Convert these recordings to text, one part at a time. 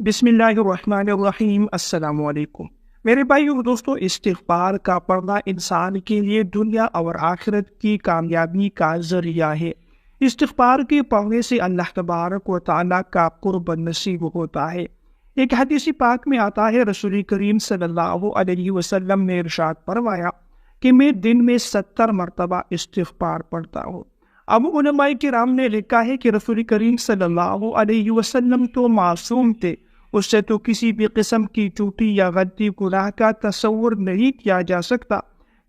بسم اللہ الرحمن الرحیم۔ السلام علیکم میرے بھائی اور دوستو، استغفار کا پڑھنا انسان کے لیے دنیا اور آخرت کی کامیابی کا ذریعہ ہے۔ استغفار کے پڑھنے سے اللہ تبارک و تعالیٰ کا قرب نصیب ہوتا ہے۔ ایک حدیث پاک میں آتا ہے، رسول کریم صلی اللہ علیہ وسلم نے ارشاد فرمایا کہ میں دن میں 70 مرتبہ استغفار پڑھتا ہوں۔ اب علماء کرام نے لکھا ہے کہ رسول کریم صلی اللہ علیہ وسلم تو معصوم تھے، اس سے تو کسی بھی قسم کی چوٹی یا غلطی گناہ کا تصور نہیں کیا جا سکتا،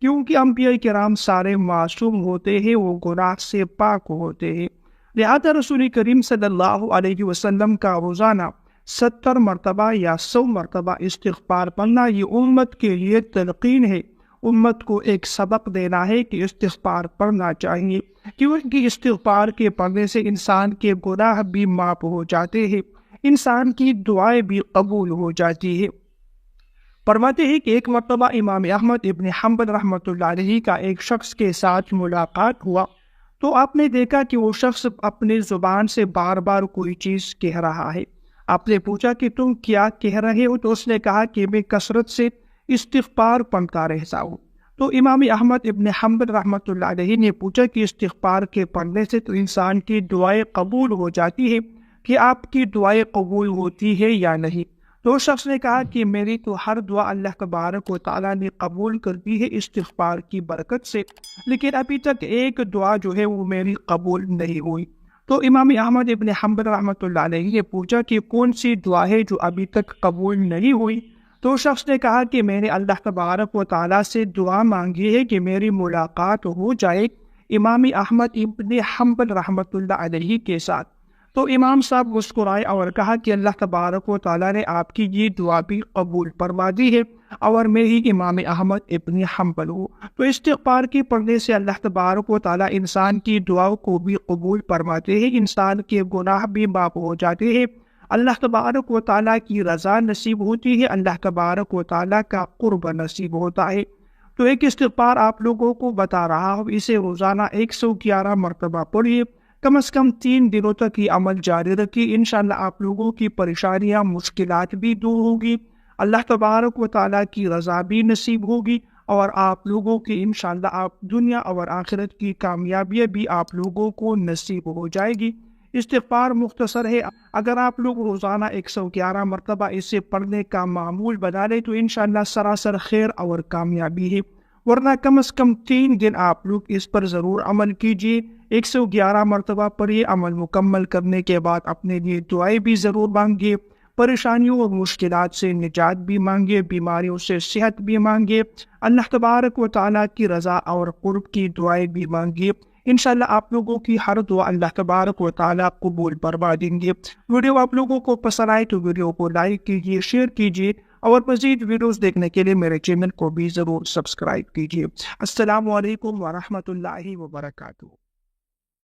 کیونکہ انبیاء کرام سارے معصوم ہوتے ہیں، وہ گناہ سے پاک ہوتے ہیں۔ لہذا رسول کریم صلی اللہ علیہ وسلم کا روزانہ 70 مرتبہ یا 100 مرتبہ استغفار پڑھنا یہ امت کے لیے تلقین ہے، امت کو ایک سبق دینا ہے کہ استغفار پڑھنا چاہیے، کیونکہ استغفار کے پڑھنے سے انسان کے گناہ بھی معاف ہو جاتے ہیں، انسان کی دعائیں بھی قبول ہو جاتی ہے۔ فرماتے ہیں کہ ایک مرتبہ امام احمد ابن حنبل رحمۃ اللہ علیہ کا ایک شخص کے ساتھ ملاقات ہوا، تو آپ نے دیکھا کہ وہ شخص اپنے زبان سے بار بار کوئی چیز کہہ رہا ہے۔ آپ نے پوچھا کہ تم کیا کہہ رہے ہو؟ تو اس نے کہا کہ میں کثرت سے استغفار پڑھتا رہتا ہوں۔ تو امام احمد ابن حنبل رحمۃ اللہ علیہ نے پوچھا کہ استغفار کے پڑھنے سے تو انسان کی دعائیں قبول ہو جاتی ہے، کہ آپ کی دعائیں قبول ہوتی ہے یا نہیں؟ تو شخص نے کہا کہ میری تو ہر دعا اللہ تبارک و تعالیٰ نے قبول کر دی ہے استغفار کی برکت سے، لیکن ابھی تک ایک دعا جو ہے وہ میری قبول نہیں ہوئی۔ تو امام احمد ابن حنبل رحمۃ اللہ علیہ نے پوچھا کہ کون سی دعا ہے جو ابھی تک قبول نہیں ہوئی؟ تو شخص نے کہا کہ میں نے اللہ تبارک و تعالیٰ سے دعا مانگی ہے کہ میری ملاقات ہو جائے امام احمد ابن حنبل رحمۃ اللہ علیہ کے ساتھ۔ تو امام صاحب مسکرائے اور کہا کہ اللہ تبارک و تعالیٰ نے آپ کی یہ دعا بھی قبول فرما دی ہے، اور میں ہی امام احمد ابن حنبل ہوں۔ تو استغفار کے پڑھنے سے اللہ تبارک و تعالیٰ انسان کی دعاؤں کو بھی قبول فرماتے ہیں، انسان کے گناہ بھی معاف ہو جاتے ہیں، اللہ تبارک و تعالیٰ کی رضا نصیب ہوتی ہے، اللہ تبارک و تعالیٰ کا قرب نصیب ہوتا ہے۔ تو ایک استغفار آپ لوگوں کو بتا رہا ہوں، اسے روزانہ 111 مرتبہ پڑھیے، کم از کم 3 دنوں تک یہ عمل جاری رکھیے، انشاءاللہ آپ لوگوں کی پریشانیاں مشکلات بھی دور ہوگی، اللہ تبارک و تعالیٰ کی رضا بھی نصیب ہوگی، اور آپ لوگوں کی انشاءاللہ آپ دنیا اور آخرت کی کامیابی بھی آپ لوگوں کو نصیب ہو جائے گی۔ استغفار مختصر ہے، اگر آپ لوگ روزانہ 111 مرتبہ اسے پڑھنے کا معمول بنا لیں تو انشاءاللہ سراسر خیر اور کامیابی ہے، ورنہ کم از کم 3 دن آپ لوگ اس پر ضرور عمل کیجیے۔ 111 مرتبہ پڑھیے، عمل مکمل کرنے کے بعد اپنے لیے دعائیں بھی ضرور مانگیے، پریشانیوں اور مشکلات سے نجات بھی مانگیے، بیماریوں سے صحت بھی مانگیے، اللہ تبارک و تعالیٰ کی رضا اور قرب کی دعائیں بھی مانگیے، انشاءاللہ آپ لوگوں کی ہر دعا اللہ تبارک و تعالیٰ قبول فرما دیں گے۔ ویڈیو آپ لوگوں کو پسند آئے تو ویڈیو کو لائک کیجیے، شیئر کیجیے، اور مزید ویڈیوز دیکھنے کے لیے میرے چینل کو بھی ضرور سبسکرائب کیجیے۔ السلام علیکم ورحمۃ اللہ وبرکاتہ۔